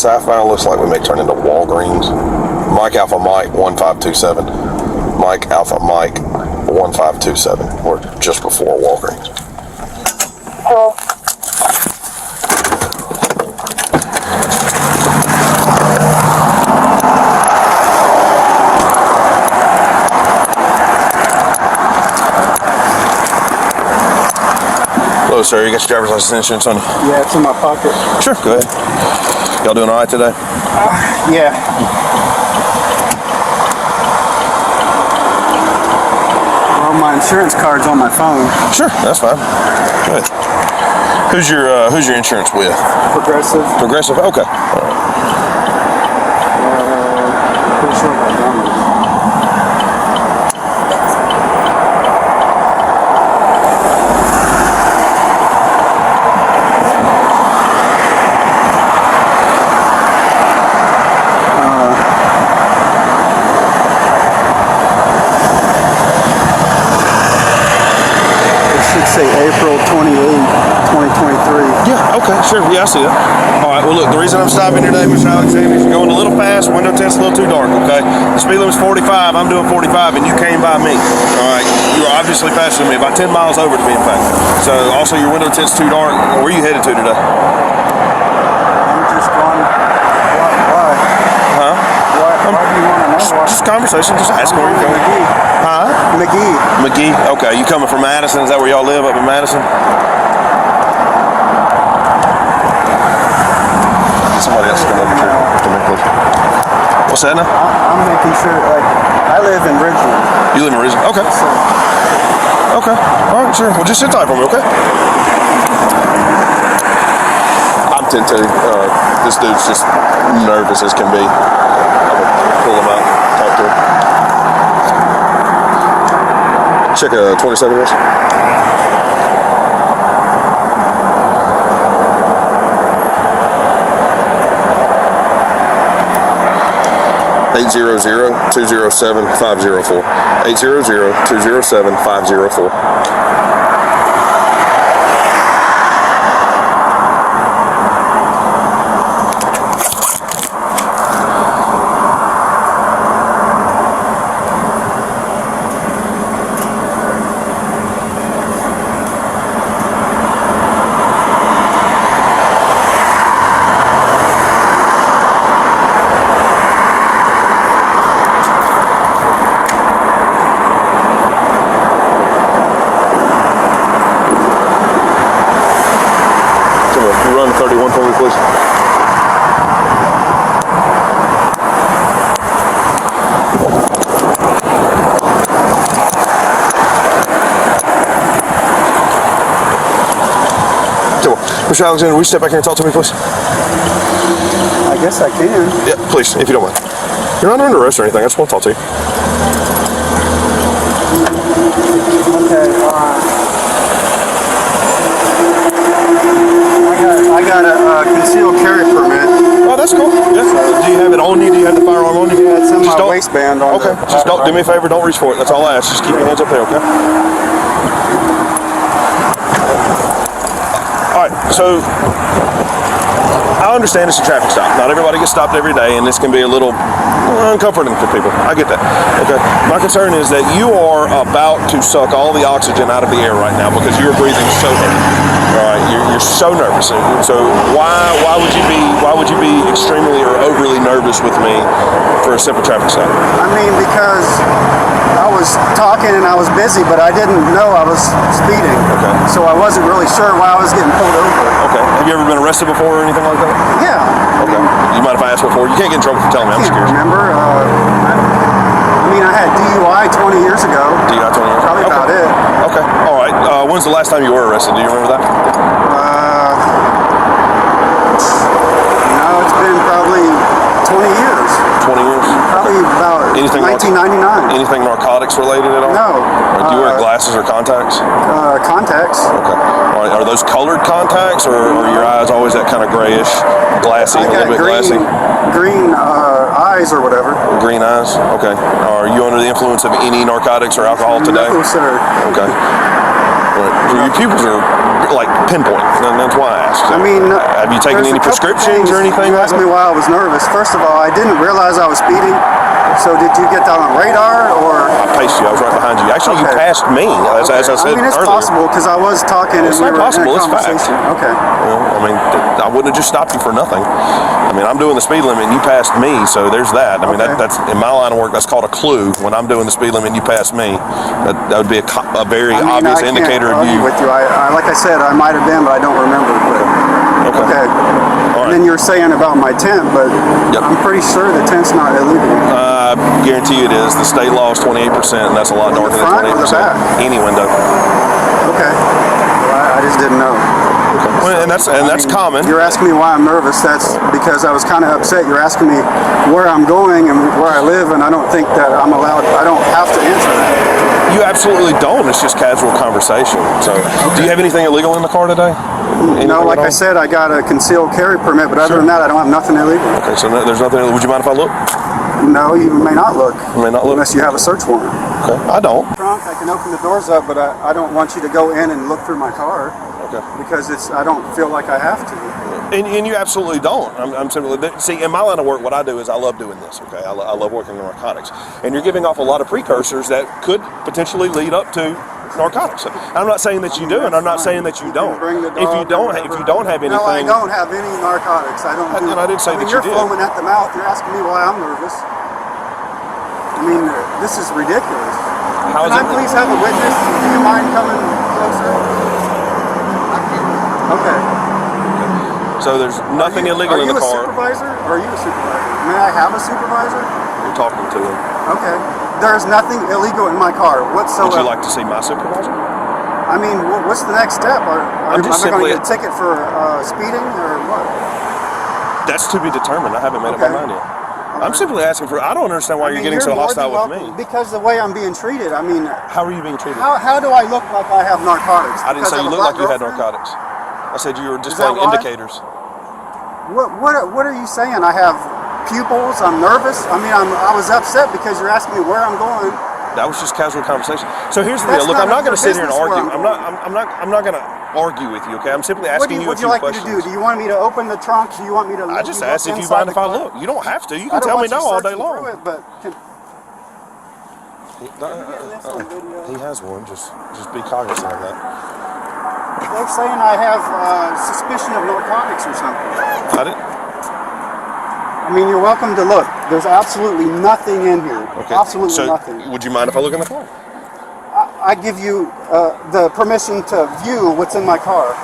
Sapphire looks like we may turn into Walgreens. Mike Alpha Mike 1527. Mike Alpha Mike 1527. We're just before Walgreens. Hello. Hello, sir. You got your driver's license insurance on you? Yeah, it's in my pocket. Sure, go ahead. Y'all doing all right today? Yeah. Well, my insurance card's on my phone. Sure, that's fine. Go ahead. Who's your insurance with? Progressive. Progressive? Okay. All right. Pretty sure about that. 28, 2023. Yeah, okay, sure. Yeah, I see that. All right, well, look, the reason I'm stopping today, Mr. Alexander, is you're going a little fast. Window tint's a little too dark, okay? The speed limit's 45. I'm doing 45, and you came by me. All right, you are obviously faster than me, about 10 miles over to be in fact. So, also, your window tint's too dark. Where are you headed to today? I'm just going. Why? Huh? Why do you want to know? Just conversation, just ask where you're going. Huh? McGee. Okay, you coming from Madison? Is that where y'all live, up in Madison? Somebody else come over to me, please. What's that now? I'm making sure, like, I live in Richmond. You live in Ridin? Okay. So, okay. All right, sure. Well, just sit tight for me, okay? I'm 10-2. This dude's just nervous as can be. I'm gonna pull him out, talk to him. Check a 27 was. Eight 800-207-504. 800-207-504. Run 31 for me, please. Mr. Alexander, will you step back here and talk to me, please? I guess I can. Yeah, please, if you don't mind. You're not under arrest or anything. I just want to talk to you. Okay, I got a concealed carry permit. Oh, that's cool. Yeah. Do you have it on you? Do you have the firearm on you? Yeah, it's in just my waistband. On okay. Just don't do me a favor. Don't reach for it. That's all I ask. Just keep your hands up there, okay? All right. So I understand it's a traffic stop. Not everybody gets stopped every day, and this can be a little uncomforting for people. I get that. Okay. My concern is that you are about to suck all the oxygen out of the air right now because you're breathing so heavy. All right. You're so nervous. So why would you be extremely or overly nervous with me for a simple traffic stop? I mean, because I was talking and I was busy, but I didn't know I was speeding. Okay. So I wasn't really sure why I was getting pulled over. Okay. Have you ever been arrested before or anything like that? Yeah. Okay. You mind if I ask before? You can't get in trouble for telling me. I'm just I can't curious. remember. I had DUI 20 years ago. DUI 20 years ago? Probably about it. Okay. All right. When's the last time you were arrested? Do you remember that? No, it's been probably 20 years. 20 years? Probably about Anything 1999. Anything narcotics related at all? No. Do you wear glasses or contacts? Contacts. Okay. All right. Are those colored contacts, or are your eyes always that kind of grayish, glassy, I a little got bit glassy? green eyes or whatever. Green eyes. Okay. Are you under the influence of any narcotics or alcohol today? No, sir. Okay. All right. Well, your pupils are like pinpoint, and that's why I asked. I mean, have you taken there's any a couple prescriptions or things. anything? You asked me why I was nervous. First of all, I didn't realize I was speeding. So did you get that on radar, or? I paced you. I was right behind you. Actually, you passed me, as I said I mean, it's earlier. possible because I was talking and It's we not were possible. in a It's fact. conversation. Okay. You know, I mean, I wouldn't have just stopped you for nothing. I mean, I'm doing the speed limit and you passed me, so there's that. I mean, Okay. that's in my line of work. That's called a clue. When I'm doing the speed limit and you pass me, that would be a very obvious I indicator can't of you. argue with you. I like I said, I might have been, but I don't remember. But, okay. All right. And then you're saying about my tent, but Yep. I'm pretty sure the tent's not illegal. I guarantee you it is. The state law is 28%, and that's a lot On the darker than front or the 28%. back? Any window. Okay. Well, I just didn't know. Well, and that's common. You're asking me why I'm nervous. That's because I was kind of upset. You're asking me where I'm going and where I live, and I don't think that I'm allowed. I don't have to answer that. You absolutely don't. It's just casual conversation. So, do you have anything illegal in the car today? Anything No, like at all? I said, I got a concealed carry permit, but other than that, I don't have nothing illegal. Okay, so there's nothing. Would you mind if I look? No, you may not look. May not look. Unless you have a search warrant. Okay, I don't. Trunk, I can open the doors up, but I don't want you to go in and look through my car Okay. because I don't feel like I have to. And you absolutely don't. I'm simply see in my line of work. What I do is I love doing this. Okay, I love working in narcotics, and you're giving off a lot of precursors that could potentially lead up to narcotics. I'm not saying that you do, and I'm not saying that you don't. If you don't have anything, No, I don't have any narcotics. I don't. And I didn't say that you you're did. foaming at the mouth. You're asking me why I'm nervous. I mean, this is ridiculous. How is Can I it? please have a witness? Do you mind coming closer? Okay. So there's nothing illegal in the Are you a car. supervisor? Or are you a supervisor? May I have a supervisor? You're talking to him. Okay. There's nothing illegal in my car whatsoever. Would you like to see my supervisor? I mean, what's the next step? I'm just am I going simply- to get a ticket for speeding or what? That's to be determined. I haven't made up my Okay. mind yet. I'm simply asking for. I don't understand why I you're mean, getting so more hostile than with welcome, me. because the way I'm being treated. I mean, How are you being treated? how do I look like I have narcotics? I didn't Because say I you have a look like black you had girlfriend? narcotics. I said you were that displaying why? indicators. What are you saying? I have pupils. I'm nervous. I mean, I was upset because you're asking me where I'm going. That was just casual conversation. So here's the That's deal. Look, not I'm not going to your sit here and business where argue. I'm not going to argue with you. Okay, I'm simply What asking would you you a like few me to questions. do? Do you want me to open the trunk? Do you want me to? I just look asked if you inside mind the if I car? look. You don't have to. You I can don't tell me want you no all day searching long. through it, but He has one. Just be cognizant of that. they're saying I have suspicion of narcotics or something. I didn't. I mean, you're welcome to look. There's absolutely nothing in here. Okay. Absolutely So nothing. would you mind if I look in the car? I give you the permission to view what's in my car.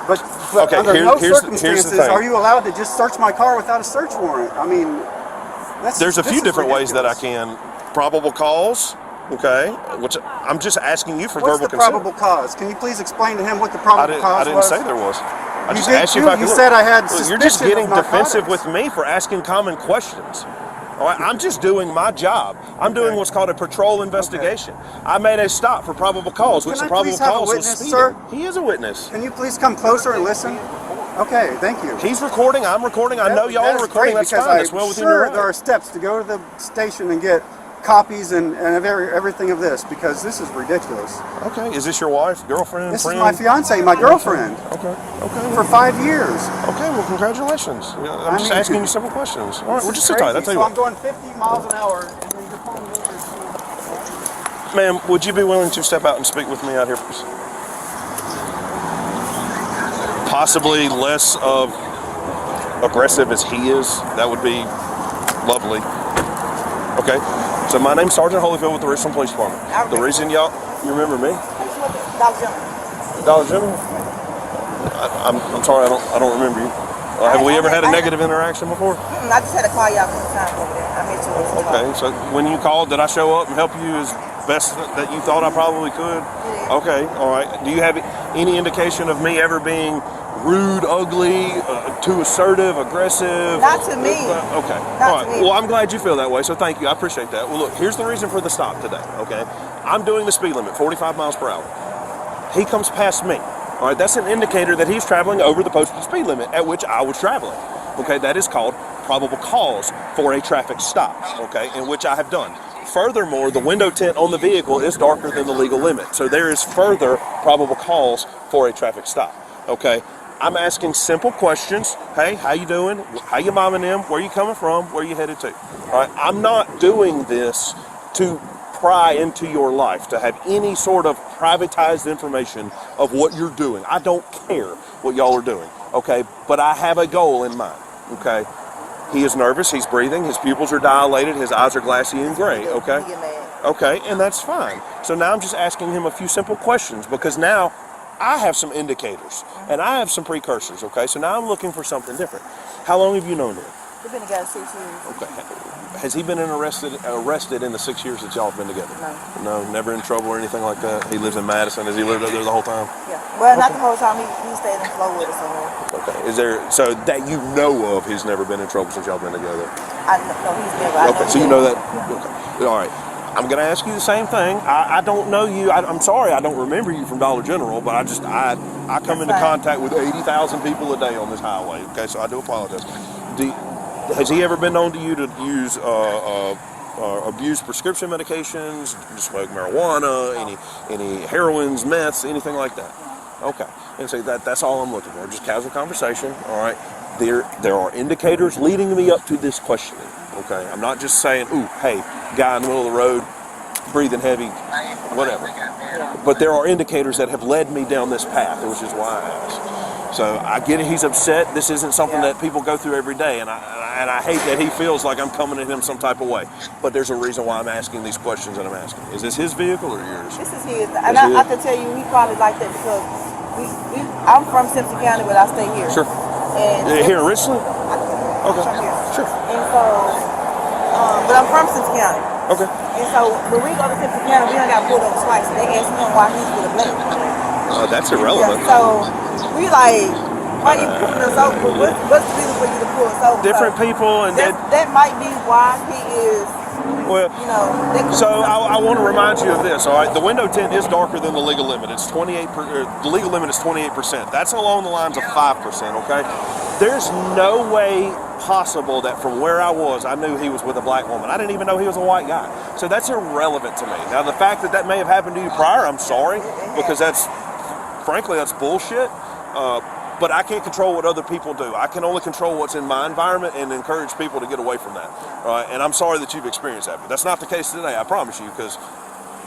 But Okay, under here's no the circumstances thing. are you allowed to just search my car without a search warrant. I mean, There's a this few is different ways that I ridiculous. can. Probable cause. Okay. Which I'm just asking you for What's verbal the consent. probable cause? Can you please explain to him what the I probable didn't. cause I didn't was? say there was. I You just did asked you too. if I could You look. said I had Look, you're just suspicion getting of defensive narcotics. with me for asking common questions. All right, I'm just doing my job. I'm doing what's called a patrol investigation. I made a stop for probable cause, which Can the I probable please have a cause was witness, speeding. sir? He is a witness. Can you please come closer and listen? Okay, thank you. He's recording. I'm recording. I know y'all are That's recording. great That's because fine. That's well I'm within your sure right. there are steps to go to the station and get copies and everything of this because this is ridiculous. Okay. Is this your wife, girlfriend, This friend? is my fiance, my girlfriend, Okay. Okay. for 5 years. Okay, well, congratulations. I'm just mean, asking you several questions. All right, This well, is just sit tight. I'll crazy. tell you So I'm what. going 50 miles an hour and then you're pulling me over. Ma'am, would you be willing to step out and speak with me out here, please? Possibly less of aggressive as he is. That would be lovely. Okay. So my name's Sergeant Holyfield with the Richmond Police Department. The reason you remember me? Dollar General. I'm sorry, I don't remember you. Have we ever had a negative interaction before? I just had to call y'all from the time over there. I made sure it was Okay, so when you called, did I show up and help you as best that you thought I probably could? Okay, all right. Do you have any indication of me ever being rude, ugly, too assertive, aggressive? Not to me. Okay, Not all to right. me. Well, I'm glad you feel that way, so thank you. I appreciate that. Well, look, here's the reason for the stop today, okay? I'm doing the speed limit, 45 miles per hour. He comes past me. All right, that's an indicator that he's traveling over the posted speed limit at which I was traveling. Okay, that is called probable cause for a traffic stop, okay, in which I have done furthermore, the window tint on the vehicle is darker than the legal limit. So there is further probable cause for a traffic stop. Okay. I'm asking simple questions. Hey, how you doing? How you mom and them? Where you coming from? Where you headed to? All right. I'm not doing this to pry into your life, to have any sort of privatized information of what you're doing. I don't care what y'all are doing. Okay. But I have a goal in mind. Okay. He is nervous. He's breathing. His pupils are dilated. His eyes are glassy and gray. Okay. Okay. And that's fine. So now I'm just asking him a few simple questions because now I have some indicators and I have some precursors, okay? So now I'm looking for something different. How long have you known him? We've been together 6 years. Okay. Has he been arrested in the 6 years that y'all have been together? No. No, never in trouble or anything like that? He lives in Madison. Has he lived up there the whole time? Yeah. Well, not the whole time. He stayed in Florida somewhere. Okay. Is there, so that you know of, he's never been in trouble since y'all been together? No, he's never. Okay, so you know that? Okay. All right. I'm going to ask you the same thing. I don't know you. I'm sorry, I don't remember you from Dollar General, but I come into contact with 80,000 people a day on this highway. Okay, so I do apologize. Has he ever been known to you to use abuse prescription medications, smoke marijuana, any heroines, meths, anything like that? Okay, and so that's all I'm looking for. Just casual conversation. All right. There are indicators leading me up to this questioning. Okay, I'm not just saying, ooh, hey, guy in the middle of the road, breathing heavy, whatever. But there are indicators that have led me down this path, which is why I asked. So I get it, he's upset. This isn't something that people go through every day, and I hate that he feels like I'm coming at him some type of way. But there's a reason why I'm asking these questions that I'm asking. Is this his vehicle or yours? This is his. And I can tell you, he probably like that because I'm from Simpson County, but I stay here. Sure. And here in Richmond? Okay. Sure. And so, but I'm from Simpson County. Okay. And so when we go to Simpson County, we done got pulled over twice. And they asked him why he's with a black woman. That's irrelevant. Yeah, so we like, why you pulling us over? What's the reason for you to pull us over? Different people, and that might be why he is. Well, you know. So I want to remind you of this. All right, the window tint is darker than the legal limit. It's 28. The legal limit is 28%. That's along the lines of 5%. Okay. There's no way possible that from where I was, I knew he was with a black woman. I didn't even know he was a white guy. So that's irrelevant to me. Now, the fact that may have happened to you prior, I'm sorry, because frankly, that's bullshit. But I can't control what other people do. I can only control what's in my environment and encourage people to get away from that. Right? And I'm sorry that you've experienced that. But that's not the case today, I promise you, because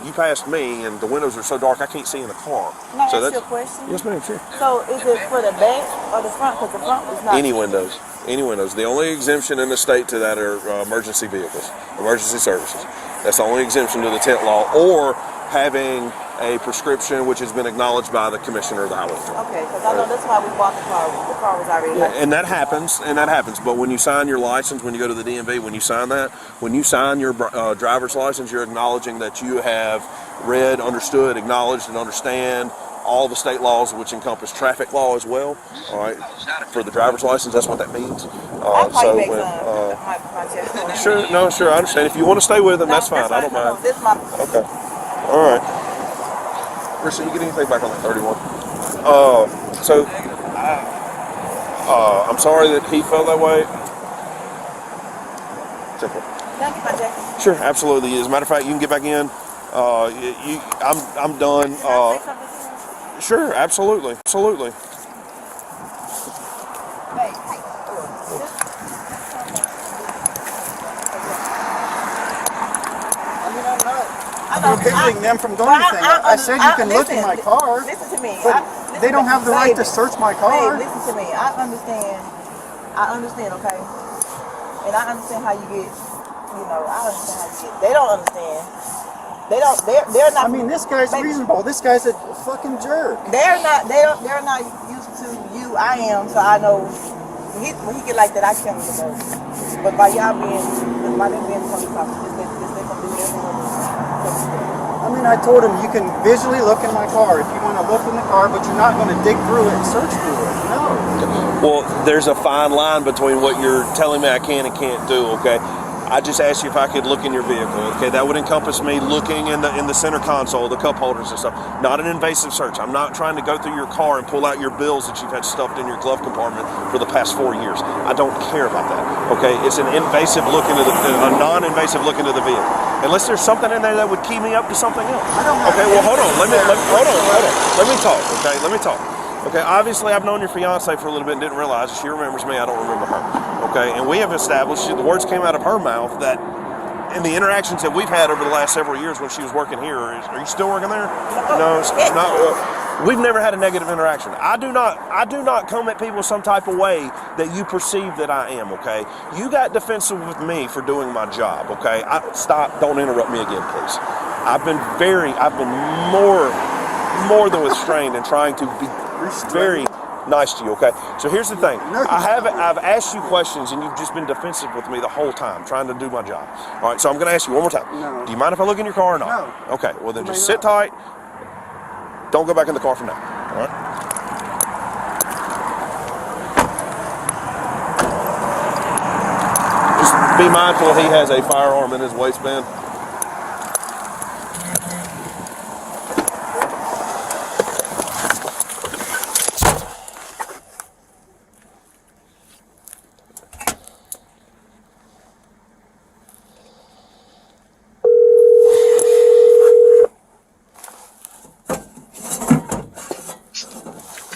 you passed me and the windows are so dark I can't see in the car. Can I ask you a question? Yes, ma'am, sure. So is it for the back or the front? Because the front is not. Any windows. Any windows. The only exemption in the state to that are emergency vehicles, emergency services. That's the only exemption to the tint law, or having a prescription which has been acknowledged by the commissioner of the highway patrol. Okay, because I know that's why we bought the car. The car was already licensed. And that happens. But when you sign your license, when you go to the DMV, when you sign your driver's license, you're acknowledging that you have read, understood, acknowledged, and understand all the state laws, which encompass traffic law as well. All right, for the driver's license, that's what that means. Sure, I understand. If you want to stay with them, that's fine. I don't mind. Okay. All right. Rissa, you get anything back on the 31? I'm sorry that he felt that way. Simple. Can I get my jacket? Sure, absolutely. As a matter of fact, you can get back in. I'm done. Sure, absolutely. I'm prohibiting them from doing anything. I said you can look in my car. Listen to me. But they don't have the right to search my car. Babe, listen to me. I understand, okay? And I understand how you get, I understand how you get. They don't understand. They're not. I mean, this guy's reasonable. This guy's a fucking jerk. They're not used to you. I am, so I know. When he get like that, I can't even know. But by them being police officers, they gonna do whatever. I mean, I told him you can visually look in my car if you want to look in the car, but you're not going to dig through it and search through it. No. Well, there's a fine line between what you're telling me I can and can't do. Okay. I just asked you if I could look in your vehicle. Okay, that would encompass me looking in the center console, the cup holders and stuff. Not an invasive search. I'm not trying to go through your car and pull out your bills that you've had stuffed in your glove compartment for the past 4 years. I don't care about that. Okay, it's a non-invasive look into the vehicle. Unless there's something in there that would key me up to something else. I don't have Okay, well, hold on. anything Hold on. there. Let me talk, okay? Let me talk. Okay, obviously I've known your fiance for a little bit and didn't realize that she remembers me, I don't remember her. Okay, and we have established, the words came out of her mouth that in the interactions that we've had over the last several years when she was working here, are you still working there? No, it's not. We've never had a negative interaction. I do not come at people some type of way that you perceive that I am, okay? You got defensive with me for doing my job, okay? Stop, don't interrupt me again, please. I've been more than restrained in trying to be very nice to you, okay? So here's the thing. I've asked you questions and you've just been defensive with me the whole time, trying to do my job. All right, so I'm gonna ask you one more time. No. Do you mind if I look in your car or not? No. Okay, well then just sit tight. Don't go back in the car for now, all right? Just be mindful he has a firearm in his waistband.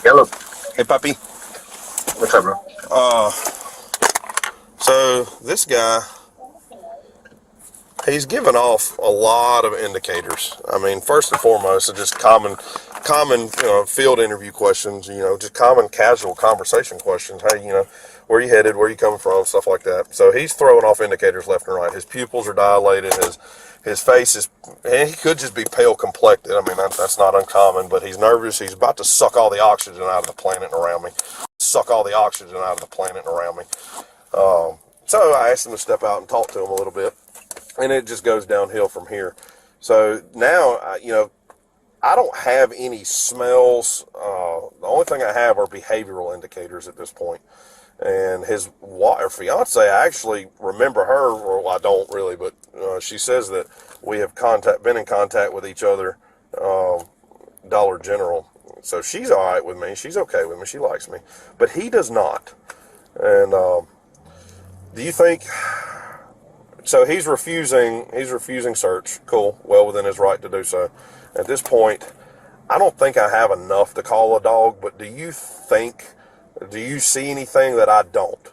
Hello. Hey, puppy. What's up, bro? So this guy, he's given off a lot of indicators. I mean, first and foremost, it's just common, field interview questions. Just common, casual conversation questions. Hey, where you headed? Where you coming from? Stuff like that. So he's throwing off indicators left and right. His pupils are dilated. His face is, and he could just be pale complected. I mean, that's not uncommon, but he's nervous. He's about to suck all the oxygen out of the planet around me. So I asked him to step out and talk to him a little bit, and it just goes downhill from here. So now, I don't have any smells. The only thing I have are behavioral indicators at this point. And his fiance, I actually remember her, or I don't really, but she says that we have been in contact with each other, Dollar General. So she's all right with me. She's okay with me. She likes me, but he does not. And do you think? So he's refusing search. Cool, well within his right to do so. At this point, I don't think I have enough to call a dog. But do you see anything that I don't?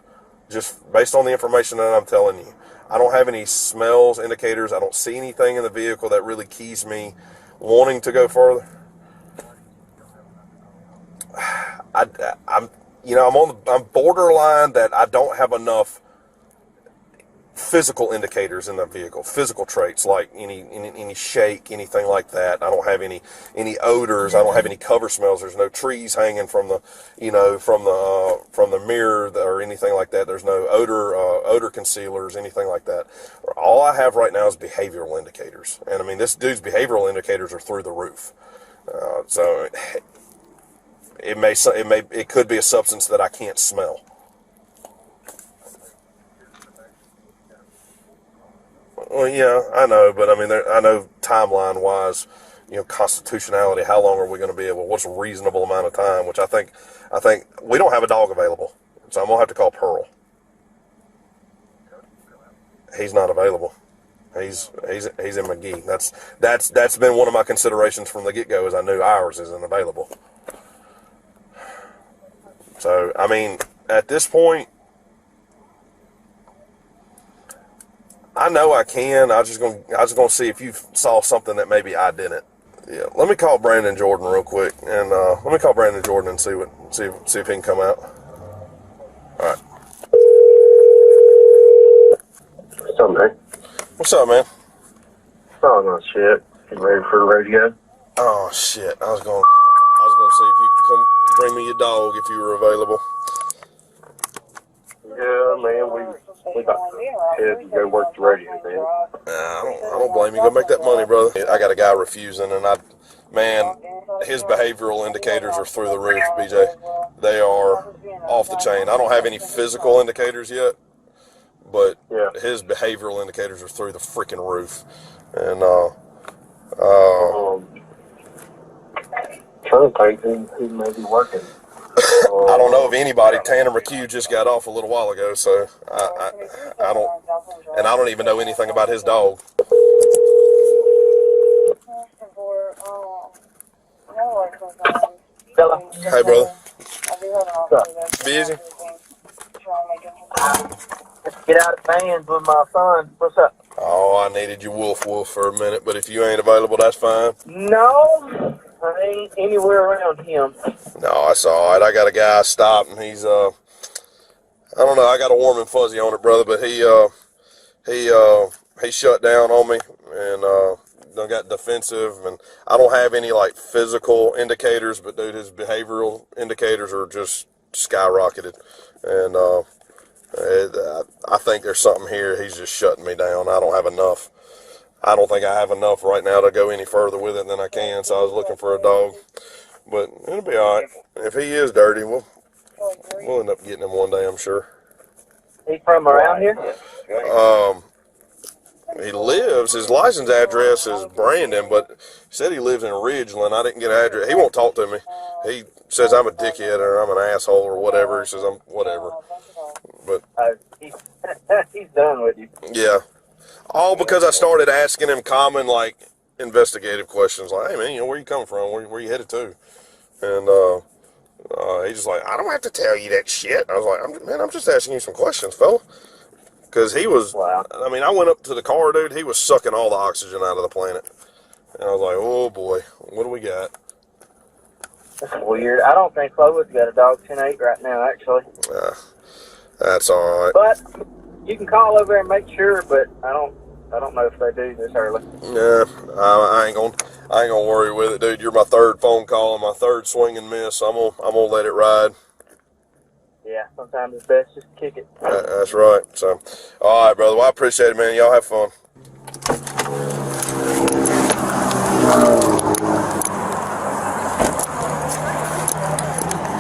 Just based on the information that I'm telling you, I don't have any smells, indicators. I don't see anything in the vehicle that really keys me wanting to go further. I'm borderline that I don't have enough physical indicators in the vehicle, physical traits like any shake, anything like that. I don't have any odors. I don't have any cover smells. There's no trees hanging from the mirror or anything like that. There's no odor concealers, anything like that. All I have right now is behavioral indicators, and I mean this dude's behavioral indicators are through the roof. So it could be a substance that I can't smell. Well, yeah, I know, but I mean, I know timeline-wise, constitutionality. How long are we going to be able? What's a reasonable amount of time? Which I think we don't have a dog available, so I'm gonna have to call Pearl. He's not available. He's in McGee. That's been one of my considerations from the get-go. Is I knew ours isn't available. So I mean, at this point, I know I can. I was just gonna see if you saw something that maybe I didn't. Yeah, let me call Brandon Jordan real quick, and let me call Brandon Jordan and see if he can come out. All right. What's up, man? What's up, man? Oh, no shit. You ready for the radio? Oh shit! I was gonna see if you could come bring me your dog if you were available. Yeah, man. We about to head to go work the radio, man. I don't blame you. Go make that money, brother. I got a guy refusing, and his behavioral indicators are through the roof, BJ. They are off the chain. I don't have any physical indicators yet, but his behavioral indicators are through the freaking roof. And trying to think who may be working. I don't know of anybody. Tanner McHugh just got off a little while ago, so I don't even know anything about his dog. Hello. Hey, brother. What's up? Busy? Just get out of bands with my son. What's up? Oh, I needed you wolf for a minute, but if you ain't available, that's fine. No, I ain't anywhere around him. No, that's all right. I got a guy stopped, and he's I don't know. I got a warm and fuzzy on it, brother, but he shut down on me and done got defensive, and I don't have any like physical indicators, but dude, his behavioral indicators are just skyrocketed, and I think there's something here. He's just shutting me down. I don't have enough. I don't think I have enough right now to go any further with it than I can. So I was looking for a dog, but it'll be all right. If he is dirty, we'll end up getting him one day, I'm sure. He from around here? He lives, his license address is Brandon, but he said he lives in Ridgeland. I didn't get an address. He won't talk to me. He says I'm a dickhead or I'm an asshole or whatever. He says I'm whatever. But He's done with you. yeah, all because I started asking him common like investigative questions, like, "Hey man, where you coming from? Where you headed to?" And he's just like, "I don't have to tell you that shit." I was like, I'm just asking you some questions, fella." Because he was, Wow. I mean, I went up to the car, dude. He was sucking all the oxygen out of the planet. And I was like, oh, boy, what do we got? That's weird. I don't think Chloe's got a dog 10-8 right now, actually. That's all right. But you can call over and make sure, but I don't know if they do this early. Yeah, I ain't gonna worry with it, dude. You're my third phone call and my third swing and miss. I'm gonna let it ride. Yeah, sometimes it's best just to kick it. That's right. So, all right, brother. Well, I appreciate it, man. Y'all have fun.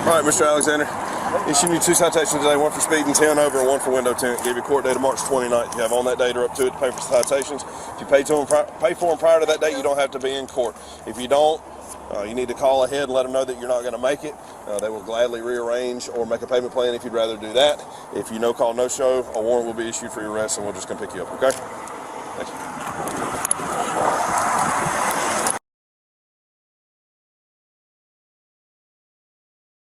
All right, Mr. Alexander. Issuing you 2 citations today, 1 for speeding, 10 over, and 1 for window tint. Give you court date of March 29th. You have on that date or up to it to pay for citations. If you pay for them prior to that date, you don't have to be in court. If you don't, you need to call ahead and let them know that you're not going to make it. They will gladly rearrange or make a payment plan if you'd rather do that. If you no call, no show, a warrant will be issued for your arrest, and we'll just come pick you up, okay? Thank you.